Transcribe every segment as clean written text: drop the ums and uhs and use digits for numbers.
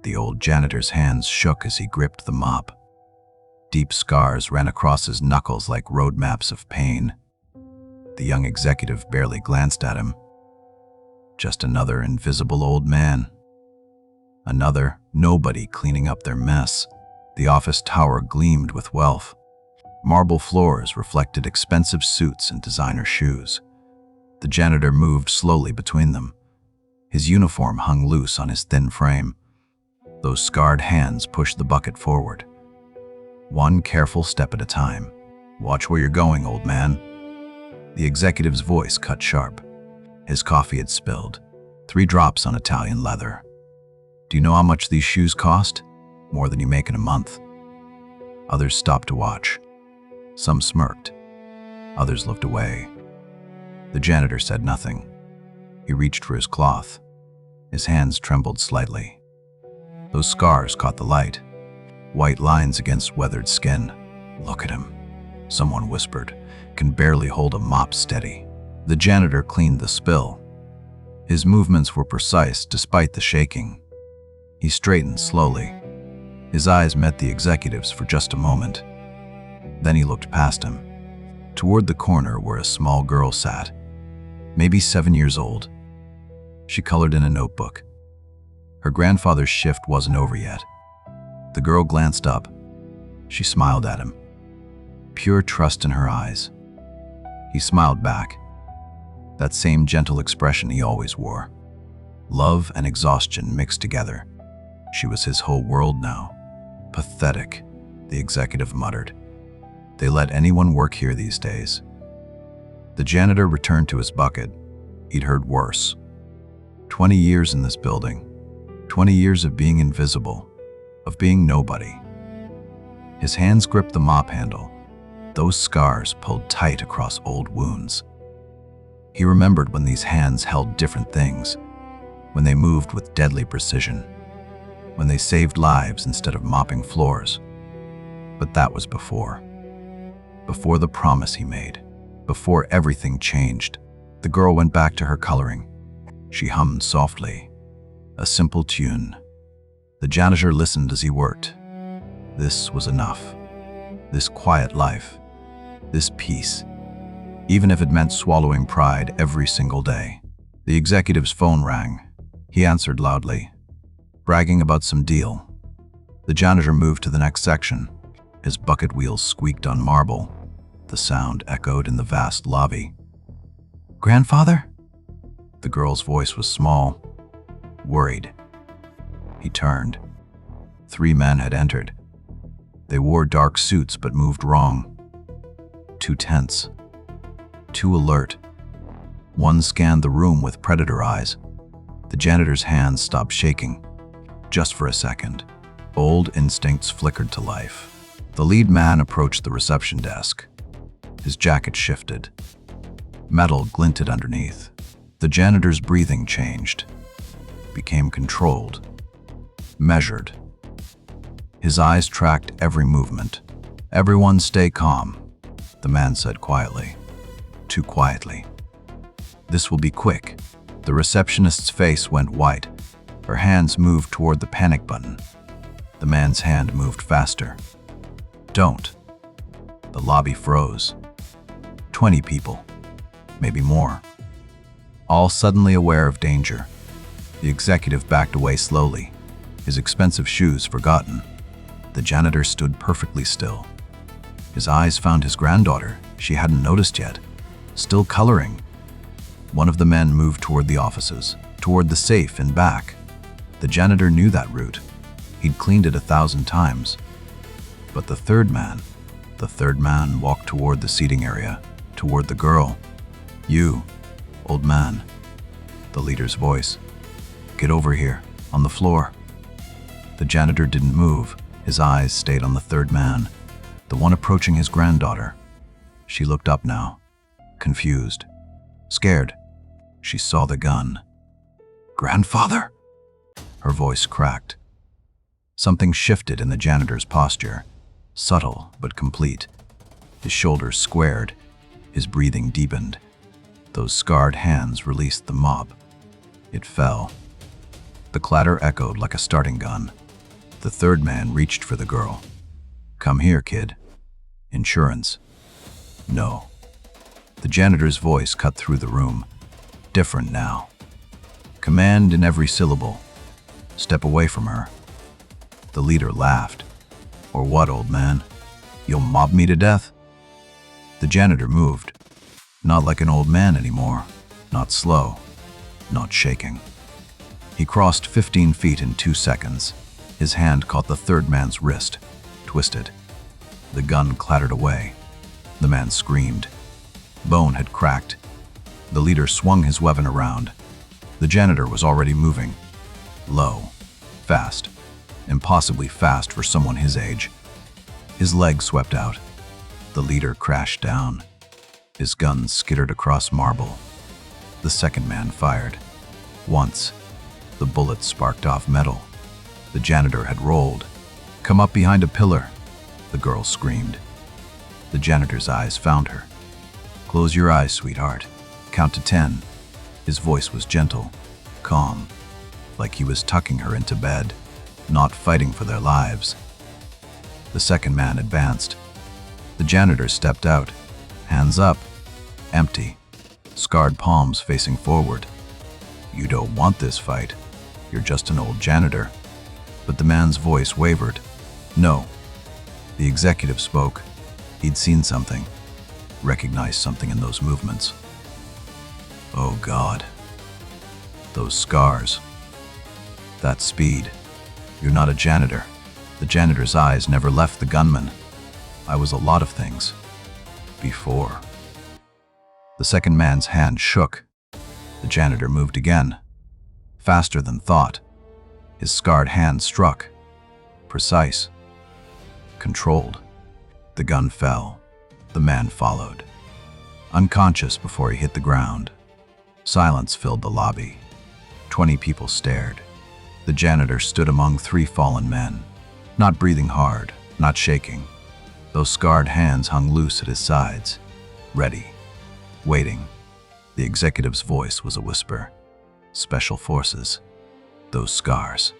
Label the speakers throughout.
Speaker 1: The old janitor's hands shook as he gripped the mop. Deep scars ran across his knuckles like road maps of pain. The young executive barely glanced at him. Just another invisible old man. Another nobody cleaning up their mess. The office tower gleamed with wealth. Marble floors reflected expensive suits and designer shoes. The janitor moved slowly between them. His uniform hung loose on his thin frame. Those scarred hands pushed the bucket forward. One careful step at a time. "Watch where you're going, old man." The executive's voice cut sharp. His coffee had spilled. 3 drops on Italian leather. "Do you know how much these shoes cost? More than you make in a month." Others stopped to watch. Some smirked. Others looked away. The janitor said nothing. He reached for his cloth. His hands trembled slightly. Those scars caught the light. White lines against weathered skin. "Look at him," someone whispered. "Can barely hold a mop steady." The janitor cleaned the spill. His movements were precise despite the shaking. He straightened slowly. His eyes met the executive's for just a moment. Then he looked past him, toward the corner where a small girl sat, maybe 7 years old. She colored in a notebook. Her grandfather's shift wasn't over yet. The girl glanced up. She smiled at him. Pure trust in her eyes. He smiled back. That same gentle expression he always wore. Love and exhaustion mixed together. She was his whole world now. "Pathetic," the executive muttered. "They let anyone work here these days." The janitor returned to his bucket. He'd heard worse. 20 years in this building. 20 years of being invisible. Of being nobody. His hands gripped the mop handle. Those scars pulled tight across old wounds. He remembered when these hands held different things. When they moved with deadly precision. When they saved lives instead of mopping floors. But that was before. Before the promise he made. Before everything changed. The girl went back to her coloring. She hummed softly. A simple tune. The janitor listened as he worked. This was enough. This quiet life. This peace. Even if it meant swallowing pride every single day. The executive's phone rang. He answered loudly, bragging about some deal. The janitor moved to the next section. His bucket wheels squeaked on marble. The sound echoed in the vast lobby. "Grandfather?" The girl's voice was small, worried. He turned. 3 men had entered. They wore dark suits but moved wrong. 2 tense. 2 alert. One scanned the room with predator eyes. The janitor's hands stopped shaking. Just for a second. Old instincts flickered to life. The lead man approached the reception desk. His jacket shifted. Metal glinted underneath. The janitor's breathing changed. Became controlled. Measured. His eyes tracked every movement. "Everyone stay calm," the man said quietly. Too quietly. "This will be quick." The receptionist's face went white. Her hands moved toward the panic button. The man's hand moved faster. "Don't." The lobby froze. 20 people. Maybe more. All suddenly aware of danger. The executive backed away slowly, his expensive shoes forgotten. The janitor stood perfectly still. His eyes found his granddaughter, she hadn't noticed yet, still coloring. One of the men moved toward the offices, toward the safe and back. The janitor knew that route. He'd cleaned it 1,000 times. But the third man walked toward the seating area, toward the girl. "You, old man," the leader's voice. "Get over here, on the floor." The janitor didn't move. His eyes stayed on the third man, the one approaching his granddaughter. She looked up now, confused, scared. She saw the gun. "Grandfather?" Her voice cracked. Something shifted in the janitor's posture, subtle but complete. His shoulders squared, his breathing deepened. Those scarred hands released the mop. It fell. The clatter echoed like a starting gun. The third man reached for the girl. "Come here, kid." "Insurance." "No." The janitor's voice cut through the room. Different now. Command in every syllable. "Step away from her." The leader laughed. "Or what, old man? You'll mob me to death?" The janitor moved. Not like an old man anymore. Not slow. Not shaking. He crossed 15 feet in 2 seconds. His hand caught the third man's wrist, twisted. The gun clattered away. The man screamed. Bone had cracked. The leader swung his weapon around. The janitor was already moving. Low. Fast. Impossibly fast for someone his age. His leg swept out. The leader crashed down. His gun skittered across marble. The second man fired. Once. The bullet sparked off metal. The janitor had rolled. "Come up behind a pillar," the girl screamed. The janitor's eyes found her. "Close your eyes, sweetheart. Count to 10. His voice was gentle, calm, like he was tucking her into bed, not fighting for their lives. The second man advanced. The janitor stepped out, hands up, empty, scarred palms facing forward. "You don't want this fight. You're just an old janitor." But the man's voice wavered. "No." The executive spoke. He'd seen something, recognized something in those movements. "Oh God. Those scars. That speed. You're not a janitor." The janitor's eyes never left the gunman. "I was a lot of things. Before." The second man's hand shook. The janitor moved again. Faster than thought. His scarred hand struck. Precise. Controlled. The gun fell. The man followed. Unconscious before he hit the ground. Silence filled the lobby. 20 people stared. The janitor stood among 3 fallen men, not breathing hard, not shaking. Those scarred hands hung loose at his sides, ready, waiting. The executive's voice was a whisper. "Special forces. Those scars.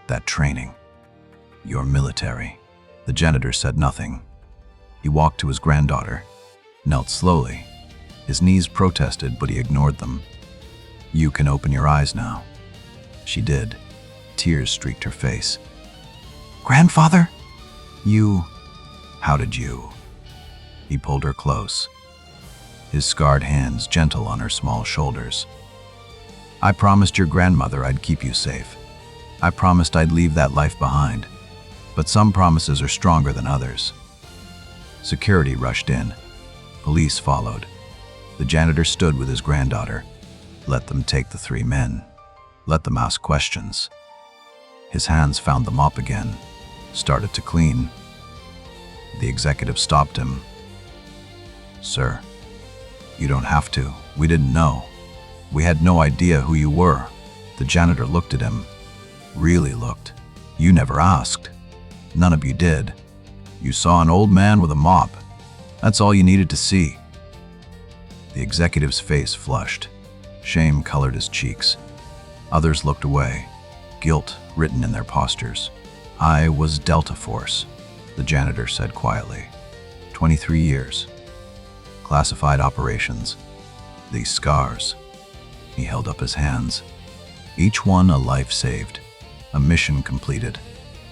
Speaker 1: That training. You're military." The janitor said nothing. He walked to his granddaughter, knelt slowly. His knees protested, but he ignored them. "You can open your eyes now." She did. Tears streaked her face. "Grandfather? You..." "How did you?" He pulled her close, his scarred hands gentle on her small shoulders. "I promised your grandmother I'd keep you safe. I promised I'd leave that life behind. But some promises are stronger than others." Security rushed in. Police followed. The janitor stood with his granddaughter. Let them take the 3 men. Let them ask questions. His hands found the mop again, started to clean. The executive stopped him. "Sir, you don't have to. We didn't know. We had no idea who you were." The janitor looked at him. Really looked. "You never asked. None of you did. You saw an old man with a mop. That's all you needed to see." The executive's face flushed. Shame colored his cheeks. Others looked away, guilt written in their postures. "I was Delta Force," the janitor said quietly. 23 years. Classified operations. These scars. He held up his hands. Each one a life saved, a mission completed,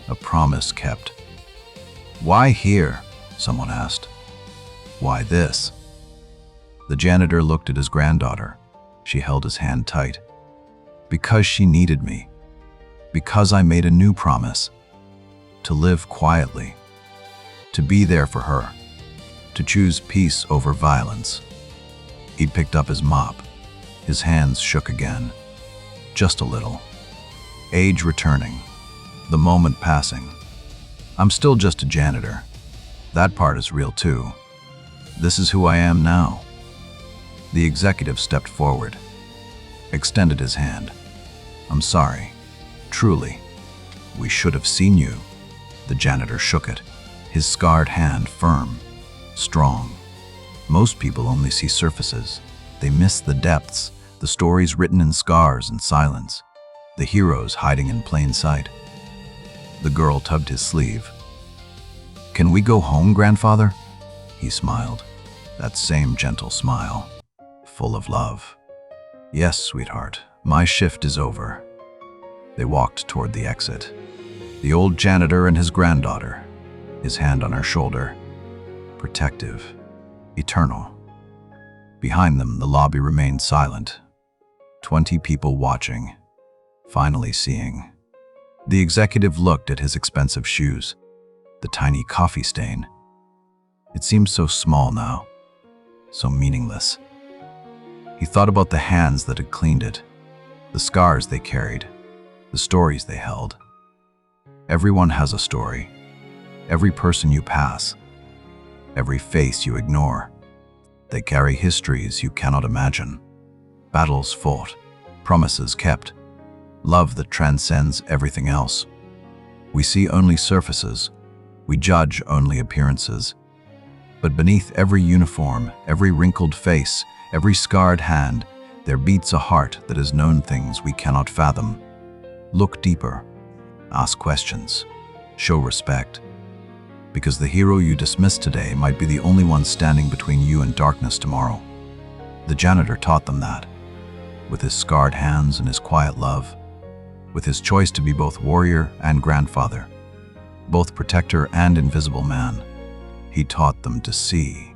Speaker 1: a promise kept. "Why here?" someone asked. "Why this?" The janitor looked at his granddaughter. She held his hand tight. "Because she needed me. Because I made a new promise. To live quietly. To be there for her. To choose peace over violence." He picked up his mop. His hands shook again. Just a little. Age returning. The moment passing. "I'm still just a janitor. That part is real too. This is who I am now." The executive stepped forward, extended his hand. "I'm sorry. Truly. We should have seen you." The janitor shook it, his scarred hand firm, strong. Most people only see surfaces. They miss the depths, the stories written in scars and silence. the heroes hiding in plain sight. The girl tugged his sleeve. "Can we go home, grandfather?" He smiled, that same gentle smile, full of love. "Yes, sweetheart, my shift is over." They walked toward the exit. The old janitor and his granddaughter, his hand on her shoulder, protective, eternal. Behind them, the lobby remained silent. 20 people watching, finally seeing. The executive looked at his expensive shoes, the tiny coffee stain. It seemed so small now, so meaningless. He thought about the hands that had cleaned it, the scars they carried, the stories they held. Everyone has a story. Every person you pass, every face you ignore. They carry histories you cannot imagine. Battles fought, promises kept, love that transcends everything else. We see only surfaces. We judge only appearances. But beneath every uniform, every wrinkled face, every scarred hand, there beats a heart that has known things we cannot fathom. Look deeper. Ask questions. Show respect. Because the hero you dismissed today might be the only one standing between you and darkness tomorrow. The janitor taught them that. With his scarred hands and his quiet love. With his choice to be both warrior and grandfather. Both protector and invisible man. He taught them to see